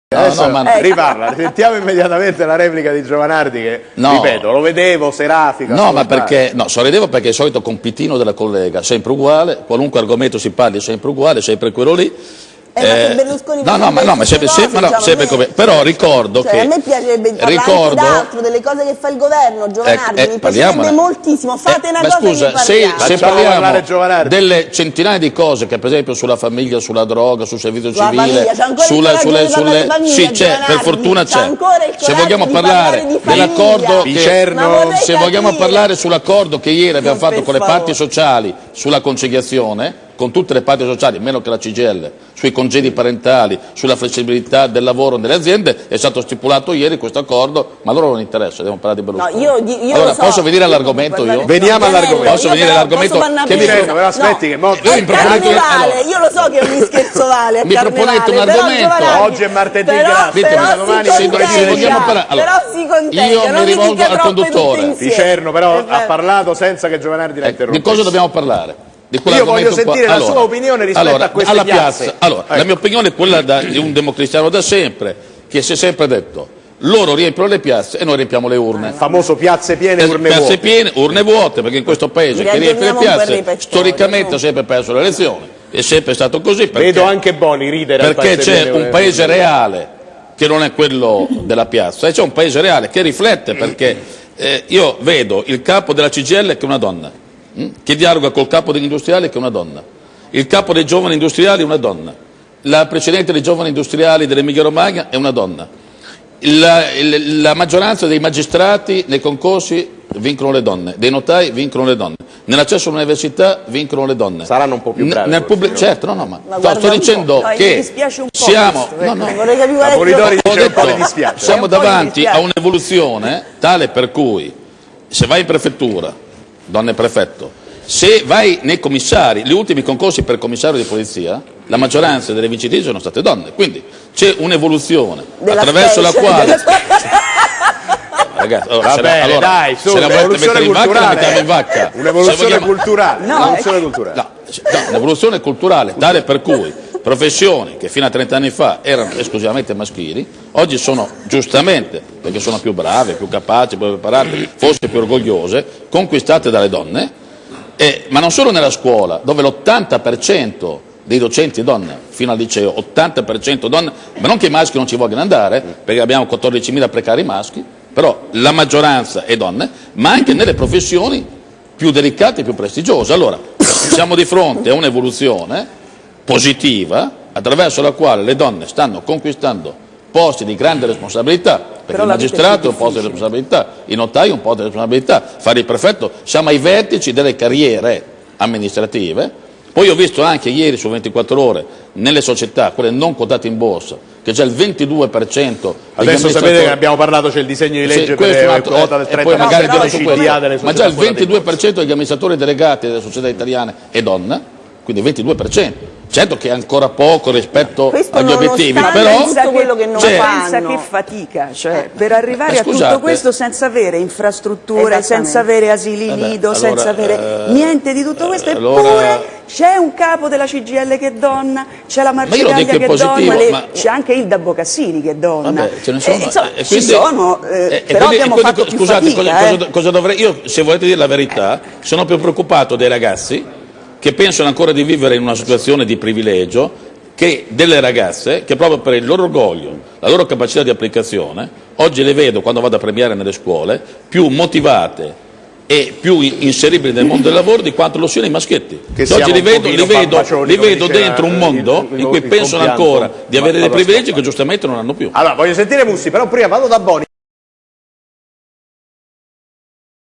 Adesso riparla, sentiamo immediatamente la replica di Giovanardi che, ripeto, lo vedevo, serafico. No, ma perché, sorridevo perché è il solito compitino della collega, sempre uguale, qualunque argomento si parli è sempre uguale, sempre quello lì. Ma sempre come. Però ricordo che. A me piacerebbe parlare anche d'altro, delle cose che fa il governo, Giovanardi, mi piacerebbe moltissimo. Fate una cosa scusa, che se parliamo delle centinaia di cose che per esempio sulla famiglia, sulla droga, sul servizio civile, sì, c'è, per fortuna c'è. Se vogliamo parlare dell'accordo se vogliamo parlare sull'accordo che ieri abbiamo fatto con le parti sociali sulla conciliazione, con tutte le parti sociali, meno che la CGIL, sui congedi parentali, sulla flessibilità del lavoro nelle aziende, è stato stipulato ieri questo accordo, ma a loro non interessa, devo parlare di Berlusconi. Io allora, posso venire all'argomento io? Veniamo all'argomento. Posso venire all'argomento? Che mi dicono, però aspetti che io lo so che è un scherzo vale, mi proponete un argomento. Oggi è martedì, grazie. Domani però si conteggia, io mi rivolgo al conduttore. Picerno però ha parlato senza che Giovanardi la interrompa. Di cosa dobbiamo parlare? Io voglio sentire la sua opinione rispetto a queste piazze. La mia opinione è quella di un democristiano da sempre, che si è sempre detto: loro riempiono le piazze e noi riempiamo le urne. Il famoso piazze piene, urne vuote. Piazze piene, urne vuote, perché in questo paese che riempie le piazze storicamente ha sempre perso le elezioni. È sempre stato così. Vedo anche Boni ridere. Perché c'è un paese reale che non è quello della piazza, e c'è un paese reale che riflette, perché io vedo il capo della CGIL che è una donna, che dialoga col capo degli industriali che è una donna, il capo dei giovani industriali è una donna, la precedente dei giovani industriali dell'Emilia Romagna è una donna, la maggioranza dei magistrati nei concorsi vincono le donne, dei notai vincono le donne, nell'accesso all'università vincono le donne. Saranno un po' più bravi. Certo, ma sto dicendo che siamo siamo davanti a un'evoluzione tale per cui se vai in prefettura, donne prefetto, se vai nei commissari, gli ultimi concorsi per commissario di polizia, la maggioranza delle vincitrici sono state donne, quindi c'è un'evoluzione attraverso la quale ragazzi, dai, su, se la volete mettere in vacca, la mettiamo in vacca. Un'evoluzione culturale. Un'evoluzione culturale tale per cui professioni che fino a 30 anni fa erano esclusivamente maschili, oggi sono giustamente, perché sono più brave, più capaci, più preparate, forse più orgogliose, conquistate dalle donne, ma non solo nella scuola, dove l'80% dei docenti donne, fino al liceo, 80% donne, ma non che i maschi non ci vogliono andare, perché abbiamo 14.000 precari maschi, però la maggioranza è donne, ma anche nelle professioni più delicate e più prestigiose. Allora, siamo di fronte a un'evoluzione positiva attraverso la quale le donne stanno conquistando posti di grande responsabilità, perché il magistrato è un posto di responsabilità, il notaio è un posto di responsabilità, fare il prefetto, siamo ai vertici delle carriere amministrative. Poi ho visto anche ieri su 24 ore nelle società, quelle non quotate in borsa, che già il 22%. Adesso sapete che abbiamo parlato, c'è il disegno di legge per la quota del 30%, ma già il 22% degli amministratori delegati delle società italiane è donna, quindi il 22%. Certo che è ancora poco rispetto agli obiettivi, però pensa che fatica, cioè per arrivare a tutto questo senza avere infrastrutture, senza avere asili nido, senza avere niente di tutto questo, eppure c'è un capo della CGIL che è donna, c'è la Marcegaglia che è donna, c'è anche Ilda Bocassini che è donna. Ci sono, però abbiamo fatto più fatica. Cosa dovrei? Io, se volete dire la verità, sono più preoccupato dei ragazzi che pensano ancora di vivere in una situazione di privilegio, che delle ragazze che proprio per il loro orgoglio, la loro capacità di applicazione, oggi le vedo quando vado a premiare nelle scuole più motivate e più inseribili nel mondo del lavoro di quanto lo siano i maschietti. Oggi li vedo dentro un mondo in cui pensano ancora di avere dei privilegi che giustamente non hanno più. Allora, voglio sentire Mussi, però prima vado da Boni.